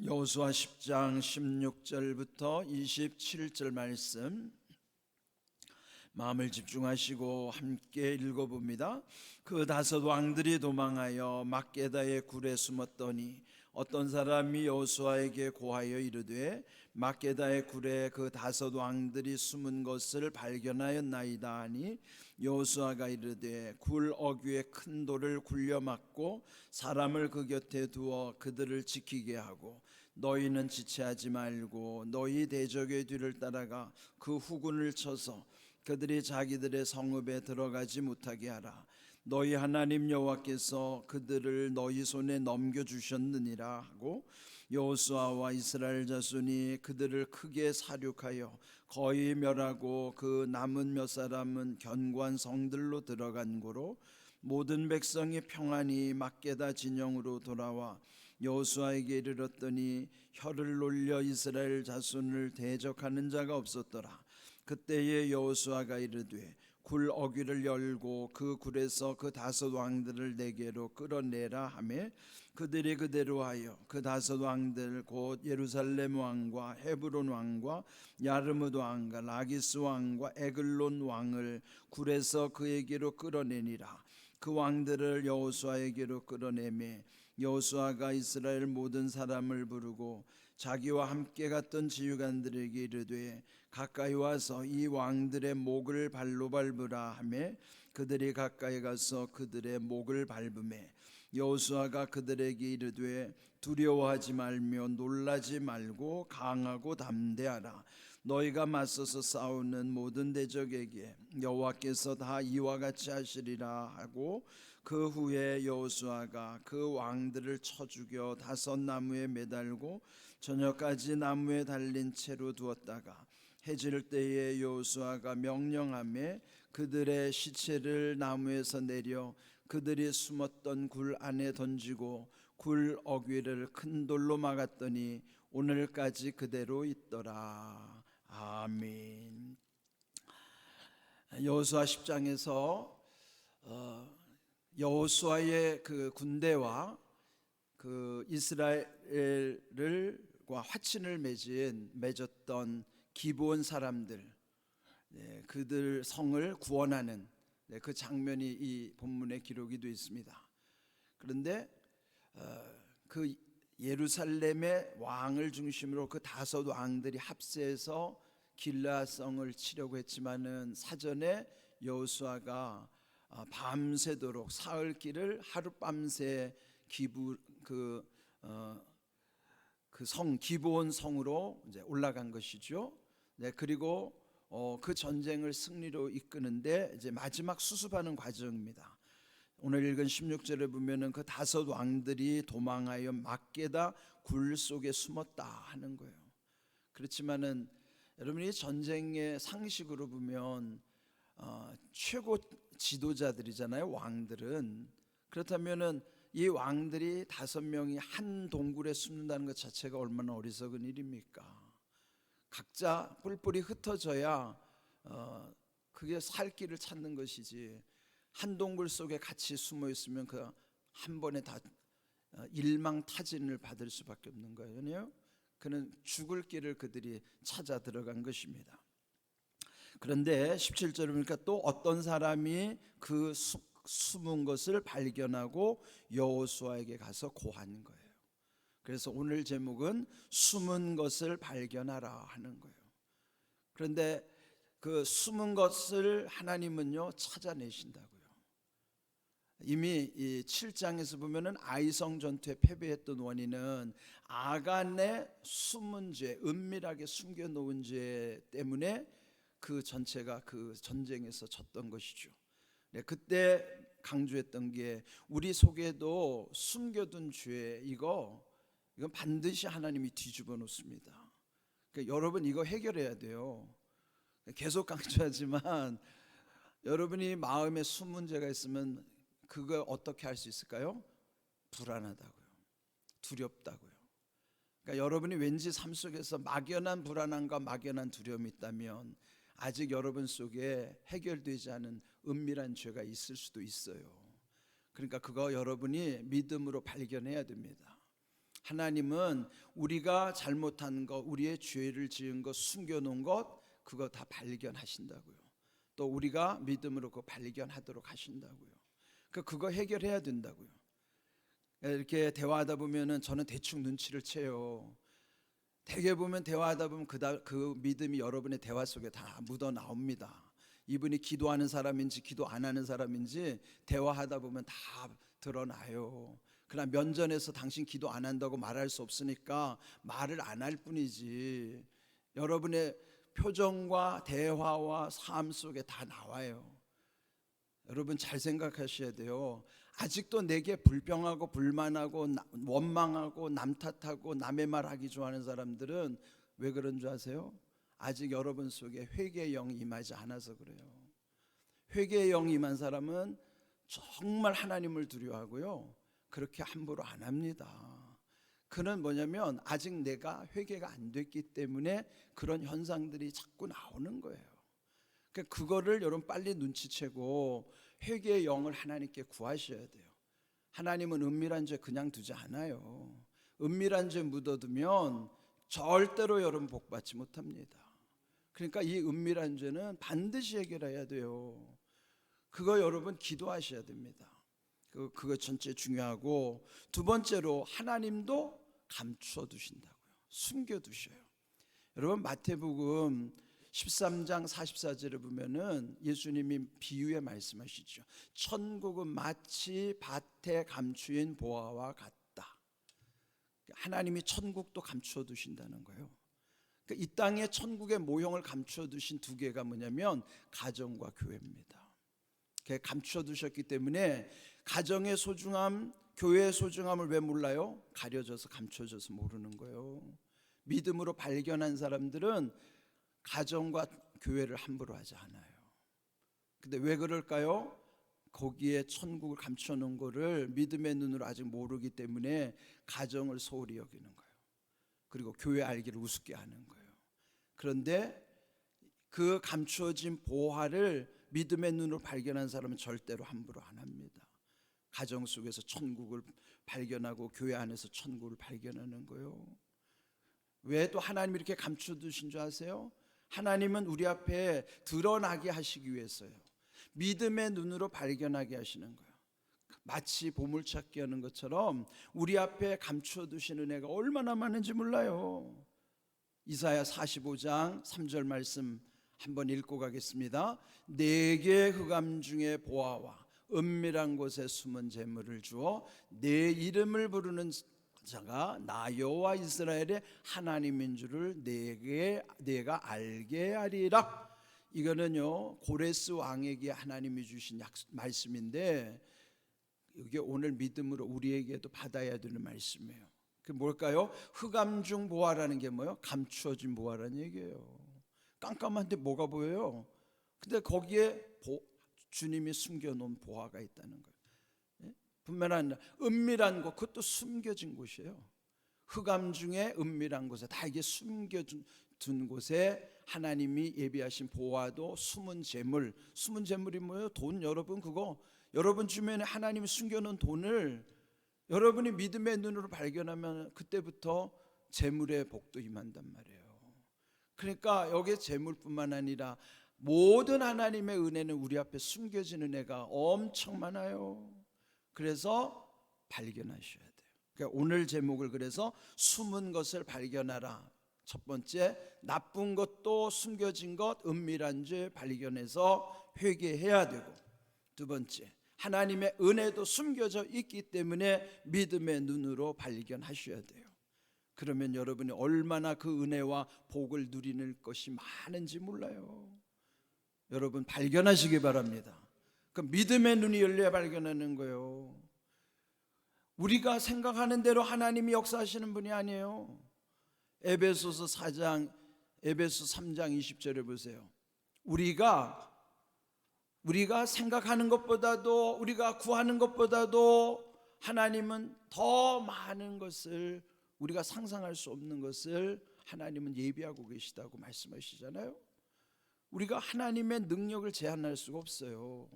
여호수아 10장 16절부터 27절 말씀 마음을 집중하시고 함께 읽어봅니다. 그 다섯 왕들이 도망하여 막게다의 굴에 숨었더니 어떤 사람이 여호수아에게 고하여 이르되 막게다의 굴에 그 다섯 왕들이 숨은 것을 발견하였나이다 하니 여호수아가 이르되 굴 어귀에 큰 돌을 굴려 막고 사람을 그 곁에 두어 그들을 지키게 하고 너희는 지체하지 말고 너희 대적의 뒤를 따라가 그 후군을 쳐서 그들이 자기들의 성읍에 들어가지 못하게 하라. 너희 하나님 여호와께서 그들을 너희 손에 넘겨주셨느니라 하고 여호수아와 이스라엘 자손이 그들을 크게 사륙하여 거의 멸하고 그 남은 몇 사람은 견고한 성들로 들어간 고로 모든 백성이 평안히 막게다 진영으로 돌아와 여호수아에게 이르렀더니 혀를 놀려 이스라엘 자손을 대적하는 자가 없었더라. 그때에 여호수아가 이르되 굴 어귀를 열고 그 굴에서 그 다섯 왕들을 내게로 끌어내라 하매 그들이 그대로 하여 그 다섯 왕들 곧 예루살렘 왕과 헤브론 왕과 야르무드 왕과 라기스 왕과 에글론 왕을 굴에서 그에게로 끌어내니라. 그 왕들을 여호수아에게로 끌어내매 여호수아가 이스라엘 모든 사람을 부르고 자기와 함께 갔던 지휘관들에게 이르되 가까이 와서 이 왕들의 목을 발로 밟으라 하매 그들이 가까이 가서 그들의 목을 밟으매 여호수아가 그들에게 이르되 두려워하지 말며 놀라지 말고 강하고 담대하라. 너희가 맞서서 싸우는 모든 대적에게 여호와께서 다 이와 같이 하시리라 하고 그 후에 여호수아가 그 왕들을 쳐 죽여 다섯 나무에 매달고 저녁까지 나무에 달린 채로 두었다가 해질 때에 여호수아가 명령하매 그들의 시체를 나무에서 내려 그들이 숨었던 굴 안에 던지고 굴 어귀를 큰 돌로 막았더니 오늘까지 그대로 있더라. 아멘. 여호수아 10장에서 여호수아의 그 군대와 그 이스라엘과 화친을 맺었던 기브온 사람들, 그들 성을 구원하는 그 장면이 이 본문에 기록이 되어 있습니다. 그런데 그 예루살렘의 왕을 중심으로 그 다섯 왕들이 합세해서 길라성을 치려고 했지만은 사전에 여호수아가 밤새도록 사흘길을 하룻밤새 그 성 기브온 성으로 이제 올라간 것이죠. 그리고 그 전쟁을 승리로 이끄는데 이제 마지막 수습하는 과정입니다. 오늘 읽은 16절에 보면은 그 다섯 왕들이 도망하여 막게다 굴 속에 숨었다 하는 거예요. 그렇지만은 여러분이 전쟁의 상식으로 보면 최고 지도자들이잖아요, 왕들은. 그렇다면은 이 왕들이 다섯 명이 한 동굴에 숨는다는 것 자체가 얼마나 어리석은 일입니까? 각자 뿔뿔이 흩어져야 그게 살 길을 찾는 것이지, 한 동굴 속에 같이 숨어 있으면 그 한 번에 다 일망타진을 받을 수밖에 없는 거예요. 그는 죽을 길을 그들이 찾아 들어간 것입니다. 그런데 17절에 보니까 또 어떤 사람이 그 숨은 것을 발견하고 여호수아에게 가서 고한 거예요. 그래서 오늘 제목은 숨은 것을 발견하라 하는 거예요. 그런데 그 숨은 것을 하나님은요 찾아내신다고요. 이미 이 7장에서 보면은 아이성 전투에 패배했던 원인은 아간의 숨은 죄, 은밀하게 숨겨놓은 죄 때문에 그 전체가 그 전쟁에서 졌던 것이죠. 그때 강조했던 게 우리 속에도 숨겨둔 죄, 이건 반드시 하나님이 뒤집어 놓습니다. 그러니까 여러분 이거 해결해야 돼요. 계속 강조하지만 여러분이 마음에 숨은 죄가 있으면 그걸 어떻게 할 수 있을까요? 불안하다고요. 두렵다고요. 그러니까 여러분이 왠지 삶 속에서 막연한 불안함과 막연한 두려움이 있다면 아직 여러분 속에 해결되지 않은 은밀한 죄가 있을 수도 있어요. 그러니까 그거 여러분이 믿음으로 발견해야 됩니다. 하나님은 우리가 잘못한 것, 우리의 죄를 지은 것, 숨겨놓은 것, 그거 다 발견하신다고요. 또 우리가 믿음으로 그거 발견하도록 하신다고요. 그거 해결해야 된다고요. 이렇게 대화하다 보면은 저는 대충 눈치를 채요. 대개 보면 대화하다 보면 그 믿음이 여러분의 대화 속에 다 묻어 나옵니다. 이분이 기도하는 사람인지 기도 안 하는 사람인지 대화하다 보면 다 드러나요. 그러나 면전에서 당신 기도 안 한다고 말할 수 없으니까 말을 안 할 뿐이지 여러분의 표정과 대화와 삶 속에 다 나와요. 여러분 잘 생각하셔야 돼요. 아직도 내게 불평하고 불만하고 원망하고 남 탓하고 남의 말 하기 좋아하는 사람들은 왜 그런 줄 아세요? 아직 여러분 속에 회개의 영이 임하지 않아서 그래요. 회개의 영이 임한 사람은 정말 하나님을 두려워하고요, 그렇게 함부로 안 합니다. 그는 뭐냐면 아직 내가 회개가 안 됐기 때문에 그런 현상들이 자꾸 나오는 거예요. 그거를 여러분 빨리 눈치채고 회개의 영을 하나님께 구하셔야 돼요. 하나님은 은밀한 죄 그냥 두지 않아요. 은밀한 죄 묻어두면 절대로 여러분 복받지 못합니다. 그러니까 이 은밀한 죄는 반드시 해결해야 돼요. 그거 여러분 기도하셔야 됩니다. 그거 전체 중요하고, 두 번째로 하나님도 감추어 두신다고요. 숨겨 두셔요. 여러분 마태복음 13장 44절에 보면은 예수님이 비유에 말씀하시죠. 천국은 마치 밭에 감추인 보화와 같다. 하나님이 천국도 감추어 두신다는 거예요. 이 땅에 천국의 모형을 감추어 두신 두 개가 뭐냐면 가정과 교회입니다. 감추어 두셨기 때문에 가정의 소중함, 교회의 소중함을 왜 몰라요? 가려져서 감춰져서 모르는 거예요. 믿음으로 발견한 사람들은 가정과 교회를 함부로 하지 않아요. 근데 왜 그럴까요? 거기에 천국을 감춰 놓은 거를 믿음의 눈으로 아직 모르기 때문에 가정을 소홀히 여기는 거예요. 그리고 교회 알기를 우습게 하는 거예요. 그런데 그 감추어진 보화를 믿음의 눈으로 발견한 사람은 절대로 함부로 안 합니다. 가정 속에서 천국을 발견하고 교회 안에서 천국을 발견하는 거예요. 왜 또 하나님이 이렇게 감춰두신 줄 아세요? 하나님은 우리 앞에 드러나게 하시기 위해서요. 믿음의 눈으로 발견하게 하시는 거예요. 마치 보물찾기 하는 것처럼 우리 앞에 감춰두신 은혜가 얼마나 많은지 몰라요. 이사야 45장 3절 말씀 한번 읽고 가겠습니다. 내게 흑암 중에 보아와 은밀한 곳에 숨은 재물을 주어 내 이름을 부르는 자가 나 여호와 이스라엘의 하나님인 줄을 내가 알게 하리라. 이거는요 고레스 왕에게 하나님이 주신 말씀인데, 이게 오늘 믿음으로 우리에게도 받아야 되는 말씀이에요. 그 뭘까요? 흑암 중 보화라는 게 뭐예요? 감추어진 보화라는 얘기예요. 깜깜한데 뭐가 보여요? 근데 거기에 주님이 숨겨놓은 보화가 있다는 거예요. 분명한 은밀한 곳, 그것도 숨겨진 곳이에요. 흑암 중에 은밀한 곳에, 다 이게 숨겨둔 곳에 하나님이 예비하신 보화도 숨은 재물. 숨은 재물이 뭐예요? 돈. 여러분 그거 여러분 주변에 하나님이 숨겨놓은 돈을 여러분이 믿음의 눈으로 발견하면 그때부터 재물의 복도 임한단 말이에요. 그러니까 여기에 재물뿐만 아니라 모든 하나님의 은혜는 우리 앞에 숨겨진 은혜가 엄청 많아요. 그래서 발견하셔야 돼요. 그러니까 오늘 제목을 그래서 숨은 것을 발견하라. 첫 번째, 나쁜 것도 숨겨진 것, 은밀한 죄 발견해서 회개해야 되고, 두 번째, 하나님의 은혜도 숨겨져 있기 때문에 믿음의 눈으로 발견하셔야 돼요. 그러면 여러분이 얼마나 그 은혜와 복을 누리는 것이 많은지 몰라요. 여러분 발견하시기 바랍니다. 그 믿음의 눈이 열려야 발견하는 거예요. 우리가 생각하는 대로 하나님이 역사하시는 분이 아니에요. 에베소서 3장 20절에 보세요. 우리가 생각하는 것보다도, 우리가 구하는 것보다도 하나님은 더 많은 것을, 우리가 상상할 수 없는 것을 하나님은 예비하고 계시다고 말씀하시잖아요. 우리가 하나님의 능력을 제한할 수가 없어요.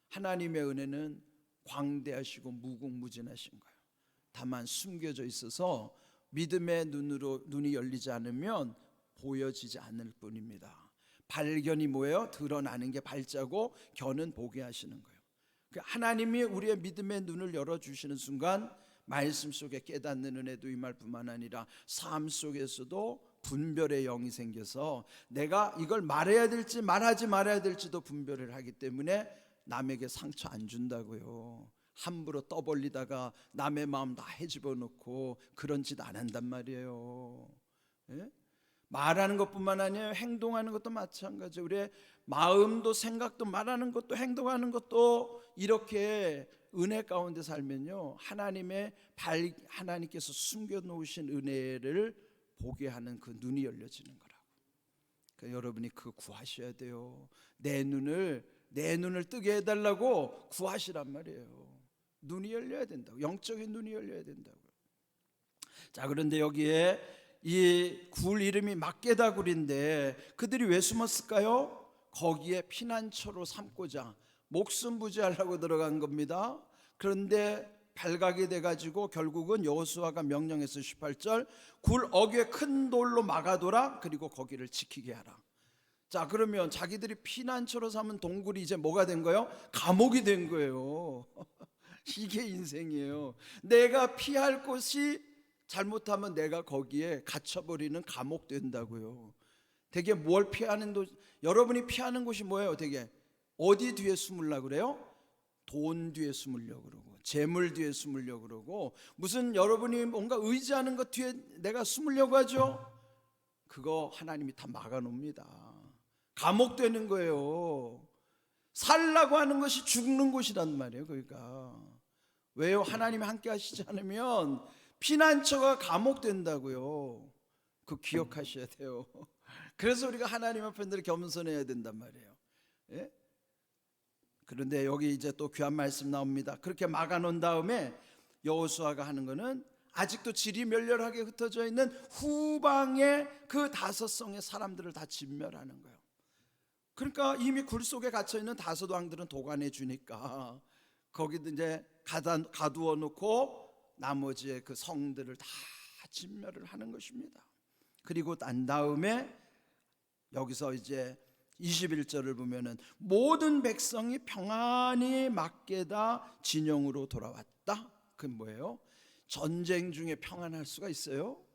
하나님의 은혜는 광대하시고 무궁무진하신 거예요. 다만 숨겨져 있어서 믿음의 눈이 열리지 않으면 보여지지 않을 뿐입니다. 발견이 뭐예요? 드러나는 게 발자고 견은 보게 하시는 거예요. 하나님이 우리의 믿음의 눈을 열어주시는 순간 말씀 속에 깨닫는 은혜도 임할 뿐만 아니라 삶 속에서도 분별의 영이 생겨서 내가 이걸 말해야 될지 말하지 말아야 될지도 분별을 하기 때문에 남에게 상처 안 준다고요. 함부로 떠벌리다가 남의 마음 다 헤집어 놓고 그런 짓 안 한단 말이에요. 예? 말하는 것뿐만 아니라 행동하는 것도 마찬가지예요. 우리의 마음도 생각도 말하는 것도 행동하는 것도 이렇게 은혜 가운데 살면요, 하나님께서 숨겨놓으신 은혜를 보게 하는 그 눈이 열려지는 거라고. 그러니까 여러분이 그거 구하셔야 돼요. 내 눈을 뜨게 해달라고 구하시란 말이에요. 눈이 열려야 된다고. 영적인 눈이 열려야 된다고요. 자, 그런데 여기에 이 굴 이름이 막게다굴인데 그들이 왜 숨었을까요? 거기에 피난처로 삼고자 목숨 부지하려고 들어간 겁니다. 그런데 발각이 돼가지고 결국은 여호수아가 명령해서 18절 굴 어귀에 큰 돌로 막아둬라, 그리고 거기를 지키게 하라. 자, 그러면 자기들이 피난처로 삼은 동굴이 이제 뭐가 된 거예요? 감옥이 된 거예요. 이게 인생이에요. 내가 피할 곳이 잘못하면 내가 거기에 갇혀버리는 감옥 된다고요. 되게 뭘 피하는 여러분이 피하는 곳이 뭐예요? 되게 어디 뒤에 숨으려고 그래요? 돈 뒤에 숨으려고 그러고 재물 뒤에 숨으려고 그러고 무슨 여러분이 뭔가 의지하는 것 뒤에 내가 숨으려고 하죠? 그거 하나님이 다 막아놓습니다. 감옥 되는 거예요. 살라고 하는 것이 죽는 곳이란 말이에요. 그러니까 왜요? 하나님이 함께 하시지 않으면 피난처가 감옥 된다고요. 그거 기억하셔야 돼요. 그래서 우리가 하나님 앞에 늘 겸손해야 된단 말이에요. 예? 그런데 여기 이제 또 귀한 말씀 나옵니다. 그렇게 막아놓은 다음에 여호수아가 하는 거는 아직도 질이 멸렬하게 흩어져 있는 후방의 그 5성의 사람들을 다 진멸하는 거예요. 그러니까 이미 굴 속에 갇혀 있는 5 왕들은 도관해 주니까 거기도 이제 가두어 놓고 나머지의 그 성들을 다 진멸을 하는 것입니다. 그리고 난 다음에 여기서 이제 21절을 보면은 모든 백성이 평안히 막게다 진영으로 돌아왔다. 그게 뭐예요? 전쟁 중에 평안할 수가 있어요?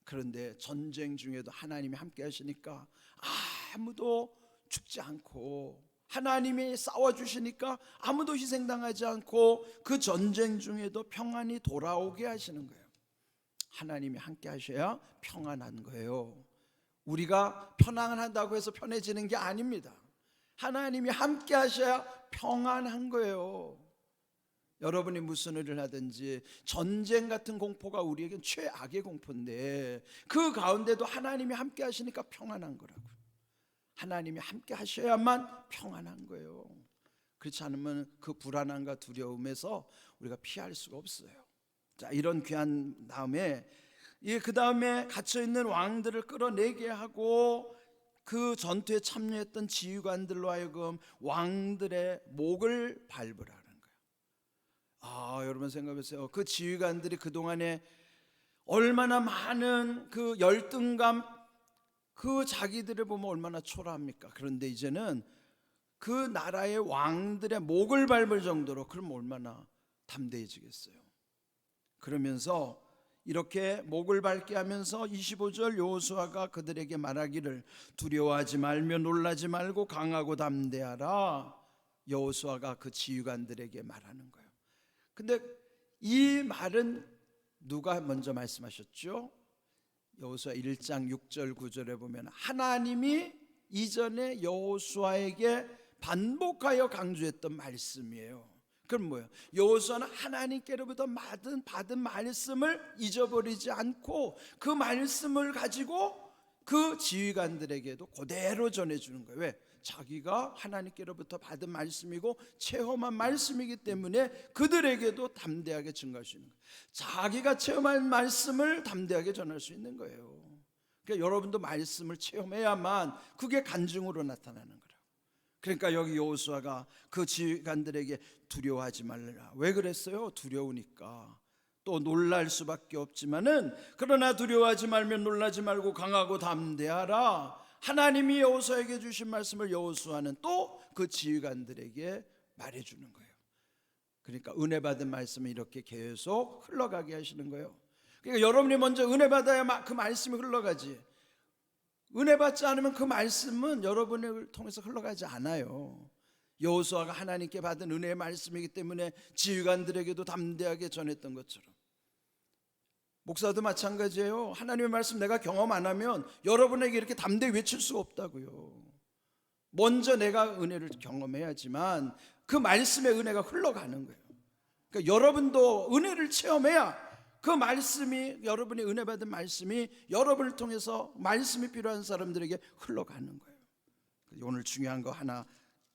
그런데 전쟁 중에도 하나님이 함께 하시니까 아무도 죽지 않고 하나님이 싸워주시니까 아무도 희생당하지 않고 그 전쟁 중에도 평안히 돌아오게 하시는 거예요. 하나님이 함께 하셔야 평안한 거예요. 우리가 편안하다고 해서 편해지는 게 아닙니다. 하나님이 함께 하셔야 평안한 거예요. 여러분이 무슨 일을 하든지 전쟁 같은 공포가 우리에겐 최악의 공포인데 그 가운데도 하나님이 함께 하시니까 평안한 거라고요. 하나님이 함께 하셔야만 평안한 거예요. 그렇지 않으면 그 불안함과 두려움에서 우리가 피할 수가 없어요. 자, 이런 귀한 다음에 그 다음에 갇혀있는 왕들을 끌어내게 하고 그 전투에 참여했던 지휘관들로 하여금 왕들의 목을 밟으라는 거예요. 여러분 생각해보세요. 그 지휘관들이 그동안에 얼마나 많은 그 열등감, 그 자기들을 보면 얼마나 초라합니까? 그런데 이제는 그 나라의 왕들의 목을 밟을 정도로, 그럼 얼마나 담대해지겠어요. 그러면서 이렇게 목을 밟게 하면서 25절 여호수아가 그들에게 말하기를 두려워하지 말며 놀라지 말고 강하고 담대하라. 여호수아가 그 지휘관들에게 말하는 거예요. 근데 이 말은 누가 먼저 말씀하셨죠? 여호수아 1장 6절 9절에 보면 하나님이 이전에 여호수아에게 반복하여 강조했던 말씀이에요. 그럼 뭐예요? 여호수아는 하나님께로부터 받은 말씀을 잊어버리지 않고 그 말씀을 가지고 그 지휘관들에게도 그대로 전해주는 거예요. 왜? 자기가 하나님께로부터 받은 말씀이고 체험한 말씀이기 때문에 그들에게도 담대하게 증거할 수 있는 거예요. 자기가 체험한 말씀을 담대하게 전할 수 있는 거예요. 그러니까 여러분도 말씀을 체험해야만 그게 간증으로 나타나는 거예요. 그러니까 여기 여호수아가 그 지휘관들에게 두려워하지 말라. 왜 그랬어요? 두려우니까. 또 놀랄 수밖에 없지만은 그러나 두려워하지 말며 놀라지 말고 강하고 담대하라. 하나님이 여호수아에게 주신 말씀을 여호수아는 또 그 지휘관들에게 말해주는 거예요. 그러니까 은혜 받은 말씀이 이렇게 계속 흘러가게 하시는 거예요. 그러니까 여러분이 먼저 은혜 받아야 그 말씀이 흘러가지, 은혜 받지 않으면 그 말씀은 여러분을 통해서 흘러가지 않아요. 여호수아가 하나님께 받은 은혜의 말씀이기 때문에 지휘관들에게도 담대하게 전했던 것처럼 목사도 마찬가지예요. 하나님의 말씀 내가 경험 안 하면 여러분에게 이렇게 담대히 외칠 수가 없다고요. 먼저 내가 은혜를 경험해야지만 그 말씀의 은혜가 흘러가는 거예요. 그러니까 여러분도 은혜를 체험해야 그 말씀이, 여러분이 은혜 받은 말씀이 여러분을 통해서 말씀이 필요한 사람들에게 흘러가는 거예요. 오늘 중요한 거 하나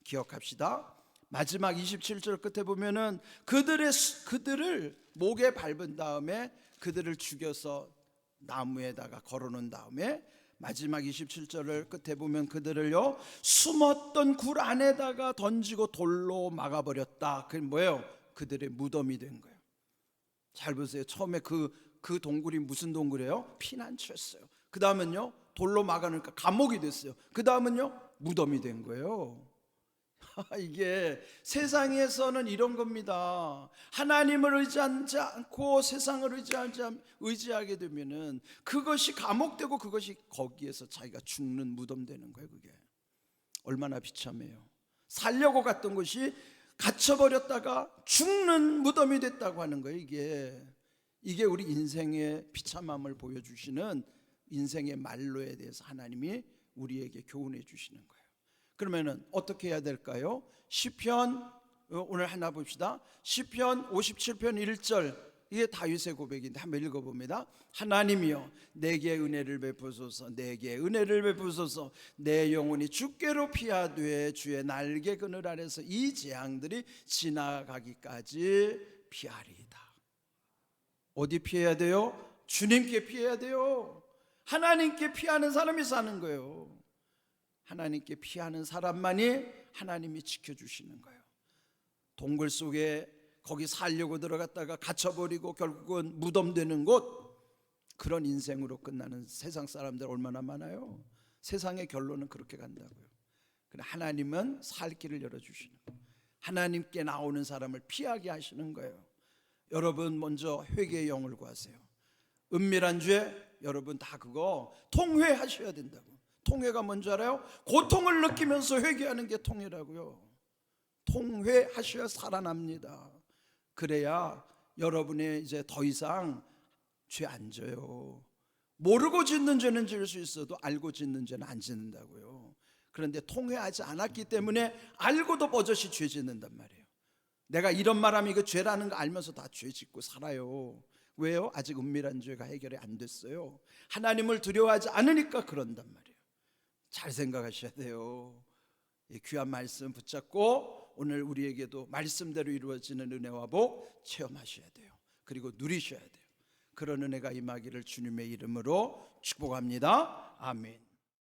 기억합시다. 마지막 27절 끝에 보면은 그들을 목에 밟은 다음에 그들을 죽여서 나무에다가 걸어놓은 다음에 마지막 27절을 끝에 보면 그들을요 숨었던 굴 안에다가 던지고 돌로 막아버렸다. 그게 뭐예요? 그들의 무덤이 된 거예요. 잘 보세요. 처음에 그 동굴이 무슨 동굴이에요? 피난처였어요. 그 다음은요 돌로 막아놓으니까 감옥이 됐어요. 그 다음은요 무덤이 된 거예요. 이게 세상에서는 이런 겁니다. 하나님을 의지하지 않고 세상을 의지하게 되면은 그것이 감옥되고 그것이 거기에서 자기가 죽는 무덤 되는 거예요. 그게 얼마나 비참해요. 살려고 갔던 것이 갇혀버렸다가 죽는 무덤이 됐다고 하는 거예요. 이게 우리 인생의 비참함을 보여주시는 인생의 말로에 대해서 하나님이 우리에게 교훈해 주시는 거예요. 그러면은 어떻게 해야 될까요? 시편, 오늘 하나 봅시다. 시편 57편 1절, 이게 다윗의 고백인데 한번 읽어봅니다. 하나님이여 내게 은혜를 베푸소서, 내게 은혜를 베푸소서. 내 영혼이 주께로 피하되 주의 날개 그늘 아래서 이 재앙들이 지나가기까지 피하리이다. 어디 피해야 돼요? 주님께 피해야 돼요. 하나님께 피하는 사람이 사는 거예요. 하나님께 피하는 사람만이 하나님이 지켜주시는 거예요. 동굴 속에 거기 살려고 들어갔다가 갇혀버리고 결국은 무덤되는 곳, 그런 인생으로 끝나는 세상 사람들 얼마나 많아요. 세상의 결론은 그렇게 간다고요. 그러나 하나님은 살 길을 열어주시는 거예요. 하나님께 나오는 사람을 피하게 하시는 거예요. 여러분 먼저 회개의 영을 구하세요. 은밀한 죄 여러분 다 그거 통회하셔야 된다고. 통회가 뭔지 알아요? 고통을 느끼면서 회개하는 게 통회라고요. 통회하셔야 살아납니다. 그래야 여러분이 이제 더 이상 죄 안 져요. 모르고 짓는 죄는 지을 수 있어도 알고 짓는 죄는 안 짓는다고요. 그런데 통회하지 않았기 때문에 알고도 버젓이 죄 짓는단 말이에요. 내가 이런 말하면 이거 죄라는 거 알면서 다 죄 짓고 살아요. 왜요? 아직 은밀한 죄가 해결이 안 됐어요. 하나님을 두려워하지 않으니까 그런단 말이에요. 잘 생각하셔야 돼요. 이 귀한 말씀 붙잡고 오늘 우리에게도 말씀대로 이루어지는 은혜와 복 체험하셔야 돼요. 그리고 누리셔야 돼요. 그런 은혜가 임하기를 주님의 이름으로 축복합니다. 아멘.